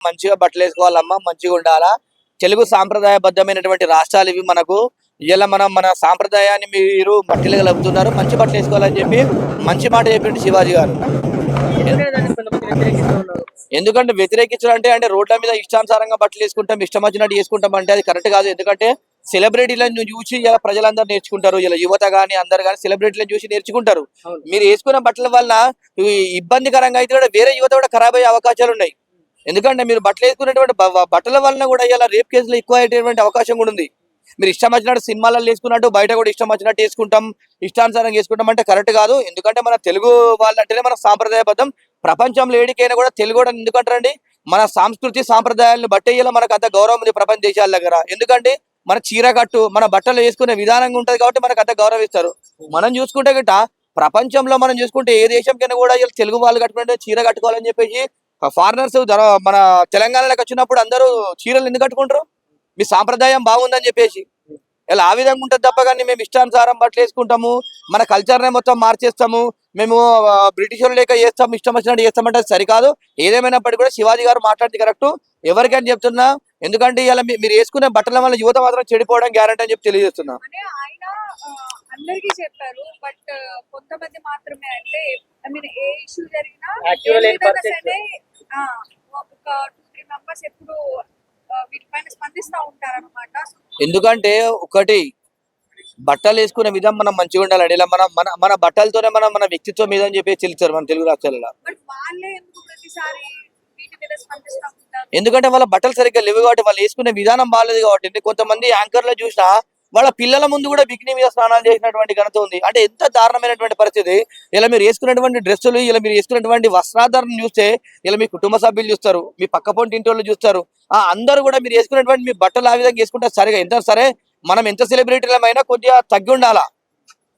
మంచిగా బట్టలు వేసుకోవాలమ్మా, మంచిగా ఉండాలా. తెలుగు సాంప్రదాయబద్ధమైనటువంటి రాష్ట్రాలు ఇవి మనకు. ఇలా మన సాంప్రదాయాన్ని మీరు మట్టిలో కలుపుతున్నారు, మంచి బట్టలు వేసుకోవాలని చెప్పి మంచి మాట చెప్పిండు శివాజీ గారు. ఎందుకంటే వ్యతిరేకించడం అంటే రోడ్ల మీద ఇష్టానుసారంగా బట్టలు వేసుకుంటాం, ఇష్టం వచ్చినట్టు వేసుకుంటాం అంటే అది కరెక్ట్ కాదు. ఎందుకంటే సెలబ్రిటీలను చూసి ఇలా ప్రజలందరూ నేర్చుకుంటారు, ఇలా యువత గానీ అందరు కానీ సెలబ్రిటీలను చూసి నేర్చుకుంటారు. మీరు వేసుకున్న బట్టల వల్ల ఇబ్బందికరంగా అయితే కూడా వేరే యువత కూడా ఖరాబ్ అయ్యే అవకాశాలు ఉన్నాయి. ఎందుకంటే మీరు బట్టలు వేసుకునేటువంటి బట్టల వలన కూడా ఇలా రేప్ కేసులు ఎక్కువ అయ్యేటువంటి అవకాశం కూడా ఉంది. మీరు ఇష్టం వచ్చినట్టు సినిమాలలో వేసుకున్నట్టు బయట కూడా ఇష్టం వచ్చినట్టు వేసుకుంటాం, ఇష్టానుసారంగా వేసుకుంటాం అంటే కరెక్ట్ కాదు. ఎందుకంటే మన తెలుగు వాళ్ళంటేనే మన సాంప్రదాయబద్ధం. ప్రపంచంలో ఏడికైనా కూడా తెలుగు ఎందుకంటారండి, మన సంస్కృతి సాంప్రదాయాలను బట్టే ఇలా మనకు అంత గౌరవం ఉంది ప్రపంచ దేశాల దగ్గర. ఎందుకంటే మన చీర కట్టు మన బట్టలు వేసుకునే విధానంగా ఉంటది కాబట్టి మనకు అంత గౌరవిస్తారు. మనం చూసుకుంటే గిట్ట ప్రపంచంలో మనం చూసుకుంటే ఏ దేశంకైనా కూడా ఇలా తెలుగు వాళ్ళు కట్టుకుంటే చీర కట్టుకోవాలని చెప్పేసి ఫారినర్స్ మన తెలంగాణలోకి వచ్చినప్పుడు అందరూ చీరలు ఎందుకు కట్టుకుంటారు, మీ సాంప్రదాయం బాగుందని చెప్పేసి. ఇలా ఆ విధంగా ఉంటుంది తప్ప కానీ మేము ఇష్టానుసారం బట్టలు వేసుకుంటాము, మన కల్చర్నే మొత్తం మార్చేస్తాము, మేము బ్రిటిష్ లేక చేస్తాం, ఇష్టం వచ్చినట్టు చేస్తామంటే సరికాదు. ఏదేమైనప్పటికీ కూడా శివాజీ గారు మాట్లాడితే కరెక్ట్, ఎవరికైనా చెప్తున్నా. ఎందుకంటే ఇలా మీరు వేసుకునే బట్టల వల్ల యువత మాత్రం చెడిపోవడం గ్యారంటీ అని చెప్పి తెలియజేస్తున్నా. అందరికీ చెప్పారు, బట్ కొంతమంది మాత్రమే. అంటే ఐ మీన్ ఏ ఇష్యూ జరిగినా ఒక 2-3 మెంబర్స్ ఎప్పుడు వీటిపైన స్పందిస్తూ ఉంటారన్నమాట. ఎందుకంటే ఒకటి బట్టలు వేసుకునే విధం మనం మంచిగా ఉండాలండి. ఇలా మన మన మన బట్టలతోనే మనం మన వ్యక్తిత్వం మీద అని చెప్పి తెలుస్తారు మన తెలుగు రాష్ట్రాలలో. ఎందుకంటే వాళ్ళ బట్టలు సరిగ్గా లేవు కాబట్టి, వాళ్ళు వేసుకునే విధానం బాగాలేదు కాబట్టి. కొంతమంది యాంకర్లు చూసినా వాళ్ళ పిల్లల ముందు కూడా బికినీ మీద స్నానాలు చేసినటువంటి ఘనత ఉంది. అంటే ఎంత దారుణమైనటువంటి పరిస్థితి. ఇలా మీరు వేసుకున్నటువంటి డ్రెస్సులు, ఇలా మీరు వేసుకున్నటువంటి వస్త్రాధారణ చూస్తే ఇలా మీ కుటుంబ సభ్యులు చూస్తారు, మీ పక్క పొంటి ఇంటి వాళ్ళు చూస్తారు. అందరూ కూడా మీరు వేసుకున్నటువంటి మీ బట్టలు ఆ విధంగా వేసుకుంటే సరిగా ఎంత సరే మనం ఎంత సెలబ్రిటీలమైనా కొద్దిగా తగ్గి ఉండాలా.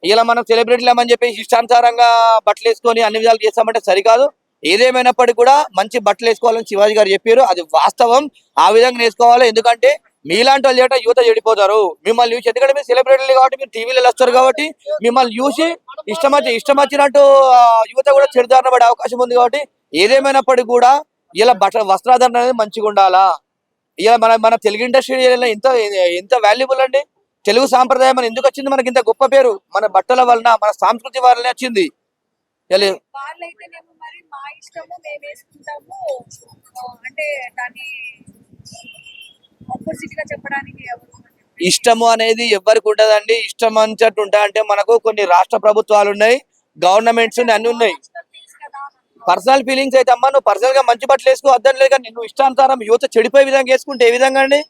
ఇలా మనం సెలబ్రిటీలమని చెప్పి ఇష్టానుసారంగా బట్టలు వేసుకొని అన్ని విధాలు చేస్తామంటే సరికాదు. ఏదేమైనప్పటికీ కూడా మంచి బట్టలు వేసుకోవాలని శివాజీ గారు చెప్పారు, అది వాస్తవం. ఆ విధంగా వేసుకోవాలి. ఎందుకంటే మీలాంటి వాళ్ళు చేట యువత చెడిపోతారు. మిమ్మల్ని చూసి, ఎందుకంటే మీరు సెలబ్రిటీలు కాబట్టి మీరు టీవీలలో వస్తారు కాబట్టి మిమ్మల్ని చూసి ఇష్టం వచ్చినట్టు యువత కూడా చెడుదారణ పడే అవకాశం ఉంది. కాబట్టి ఏదేమైనప్పటికీ కూడా ఇలా వస్త్రాధారణ అనేది మంచిగా ఉండాలా. ఇలా మన తెలుగు ఇండస్ట్రీ ఎంత ఎంత వాల్యుబుల్ అండి. తెలుగు సాంప్రదాయం అని ఎందుకు వచ్చింది మనకి ఇంత గొప్ప పేరు? మన బట్టల వలన, మన సంస్కృతి వలనే వచ్చింది. ఇష్టము అనేది ఎవరికి ఉండదండి. ఇష్టం అంచట్టు ఉంటాయి. అంటే మనకు కొన్ని రాష్ట్ర ప్రభుత్వాలు ఉన్నాయి, గవర్నమెంట్స్ అన్ని ఉన్నాయి. పర్సనల్ ఫీలింగ్స్ అయితే అమ్మా, నువ్వు పర్సనల్ గా మంచి బట్టలు వేసుకో అర్థం లేదు, కానీ నువ్వు ఇష్టానుసారం యువత చెడిపోయే విధంగా వేసుకుంటే ఏ విధంగా అండి?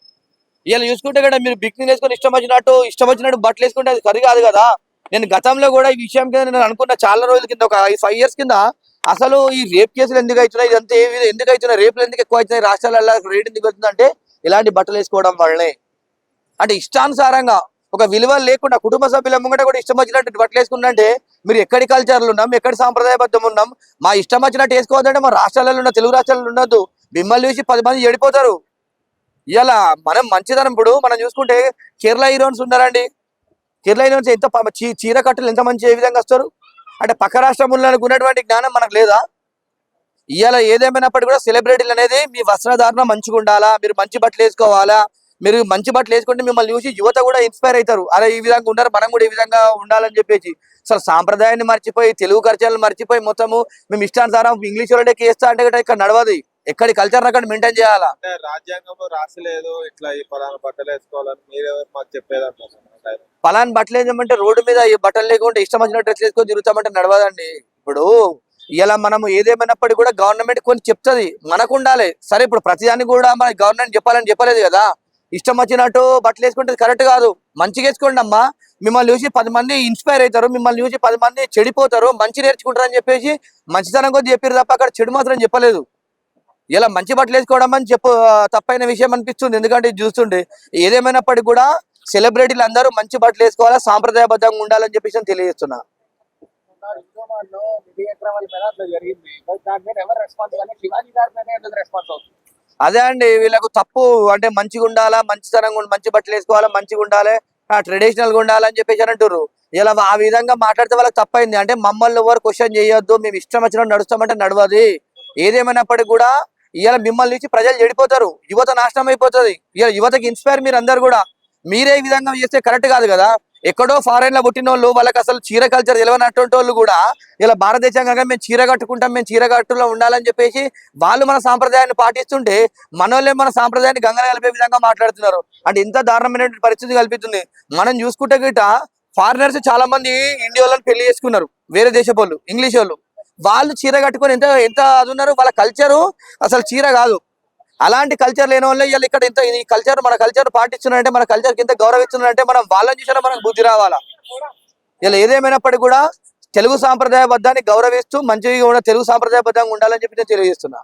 ఇలా చూసుకుంటే కదా మీరు బిక్ని వేసుకొని ఇష్టం వచ్చినట్టు బట్టలు వేసుకుంటే అది సరి కాదు కదా. నేను గతంలో కూడా ఈ విషయం కింద నేను అనుకున్న చాలా రోజుల కింద, ఒక 5 years కింద, అసలు ఈ రేప్ కేసులు ఎందుకు అవుతున్నాయి, ఇదంతా ఎందుకు అవుతున్నాయి, రేపులు ఎందుకు ఎక్కువ అవుతున్నాయి రాష్ట్రాలలో, రేట్ ఎందుకు అవుతుంది అంటే ఇలాంటి బట్టలు వేసుకోవడం వల్లనే. అంటే ఇష్టానుసారంగా ఒక విలువ లేకుండా కుటుంబ సభ్యుల ముంగట కూడా ఇష్టం వచ్చినట్టు బట్టలు వేసుకుంటే మీరు ఎక్కడి కల్చర్లు ఉన్నాం, ఎక్కడి సాంప్రదాయబద్ధం ఉన్నాం, మా ఇష్టం వచ్చినట్టు వేసుకోవద్దంటే మా రాష్ట్రాలలో ఉన్న తెలుగు రాష్ట్రాలలో ఉండొద్దు. మిమ్మల్ని చూసి 10 మంది చెడిపోతారు. ఇలా మనం మంచిదనం. ఇప్పుడు మనం చూసుకుంటే కేరళ హీరోయిన్స్ ఉన్నారండి. కేరళ హీరోయిన్స్ ఎంత చీర కట్టలు ఎంత మంచి ఏ విధంగా వస్తారు అంటే పక్క రాష్ట్రంలో ఉన్నటువంటి జ్ఞానం మనకు లేదా? ఇవాళ ఏదేమైనప్పటికీ కూడా సెలబ్రిటీలు అనేది మీ వస్త్రధారణ మంచిగా ఉండాలా, మీరు మంచి బట్టలు వేసుకోవాలా. మీరు మంచి బట్టలు వేసుకుంటే మిమ్మల్ని చూసి యువత కూడా ఇన్స్పైర్ అవుతారు, అరే ఈ విధంగా ఉంటారు, మనం కూడా ఈ విధంగా ఉండాలని చెప్పేసి. అసలు సాంప్రదాయాన్ని మర్చిపోయి, తెలుగు కల్చర్లు మర్చిపోయి, మొత్తము మేము ఇష్టానుసారం ఇంగ్లీష్ వాళ్ళకి వేస్తా అంటే ఇక్కడ నడవదు. ఎక్కడి కల్చర్ అక్కడ మెయింటైన్ చేయాలా. రాజ్యాంగంలో రాసలేదు ఇట్లా ఈ పలానా బట్టలు వేసుకోవాలని, మీరెవరు మాకు చెప్పేదంటారు? పలానా బట్టలు వేసామంటే రోడ్డు మీద ఈ బట్టలు లేకుంటే ఇష్టం వచ్చిన డ్రెస్ వేసుకొని తిరుగుతామంటే నడవదండి. ఇప్పుడు ఇలా మనము ఏదేమైనప్పటికీ కూడా గవర్నమెంట్ కొన్ని చెప్తుంది, మనకు ఉండాలి. సరే ఇప్పుడు ప్రతిదాన్ని కూడా మన గవర్నమెంట్ చెప్పాలని చెప్పలేదు కదా. ఇష్టం వచ్చినట్టు బట్టలు వేసుకుంటే కరెక్ట్ కాదు. మంచిగా వేసుకోండి అమ్మా, మిమ్మల్ని చూసి 10 మంది ఇన్స్పైర్ అవుతారు, మిమ్మల్ని చూసి 10 మంది చెడిపోతారు, మంచి నేర్చుకుంటారు అని చెప్పేసి మంచితనం కొద్ది చెప్పారు తప్ప అక్కడ చెడు మాత్రం చెప్పలేదు. ఇలా మంచి బట్టలు వేసుకోవడం అని తప్పైన విషయం అనిపిస్తుంది. ఎందుకంటే చూస్తుండే ఏదేమైనప్పటికీ కూడా సెలబ్రిటీలు అందరూ మంచి బట్టలు వేసుకోవాలా, సాంప్రదాయబద్ధంగా ఉండాలని చెప్పేసి తెలియజేస్తున్నా. అదే అండి వీళ్ళకు తప్పు. అంటే మంచిగా ఉండాలా, మంచితనంగా మంచి బట్టలు వేసుకోవాలా, మంచిగా ఉండాలి, ట్రెడిషనల్ గా ఉండాలని చెప్పేసి అంటారు. ఇలా ఆ విధంగా మాట్లాడితే వాళ్ళకి తప్పైంది. అంటే మమ్మల్ని ఎవరు క్వశ్చన్ చేయొద్దు, మేము ఇష్టం వచ్చినట్టు నడుస్తామంటే నడవది. ఏదేమైనప్పటికీ కూడా ఇవాళ మిమ్మల్ని ఇచ్చి ప్రజలు చెడిపోతారు, యువత నాశనం అయిపోతుంది. ఇవాళ యువతకి ఇన్స్పైర్ మీరు అందరు కూడా. మీరే ఈ విధంగా చేస్తే కరెక్ట్ కాదు కదా. ఎక్కడో ఫారెన్ లో పుట్టిన వాళ్ళు, వాళ్ళకి అసలు చీర కల్చర్ తెలియనటువంటి వాళ్ళు కూడా ఇలా భారతదేశం కనుక మేము చీర కట్టుకుంటాం, మేము చీర కట్టులో ఉండాలని చెప్పేసి వాళ్ళు మన సాంప్రదాయాన్ని పాటిస్తుంటే మనోళ్ళే మన సాంప్రదాయాన్ని గంగ కలిపే విధంగా మాట్లాడుతున్నారు. అంటే ఇంత దారుణమైనటువంటి పరిస్థితి కల్పిస్తుంది. మనం చూసుకుంటే గిట ఫారినర్స్ చాలా మంది ఇండియా వాళ్ళని పెళ్లి చేసుకున్నారు, వేరే దేశపు వాళ్ళు, ఇంగ్లీష్ వాళ్ళు. వాళ్ళు చీర కట్టుకొని ఎంత ఎంత అది ఉన్నారు. వాళ్ళ కల్చరు అసలు చీర కాదు. అలాంటి కల్చర్ లేని వాళ్ళు ఇవాళ ఇక్కడ ఇంత ఈ కల్చర్, మన కల్చర్ పాటిస్తున్నారంటే, మన కల్చర్ కింద గౌరవిస్తున్నారంటే మనం వాళ్ళని చూసినా మనకు బుద్ధి రావాలా. ఇలా ఏదేమైనప్పటికీ కూడా తెలుగు సాంప్రదాయబద్ధాన్ని గౌరవిస్తూ మంచిగా కూడా తెలుగు సాంప్రదాయబద్ధంగా ఉండాలని చెప్పి నేను తెలియజేస్తున్నా.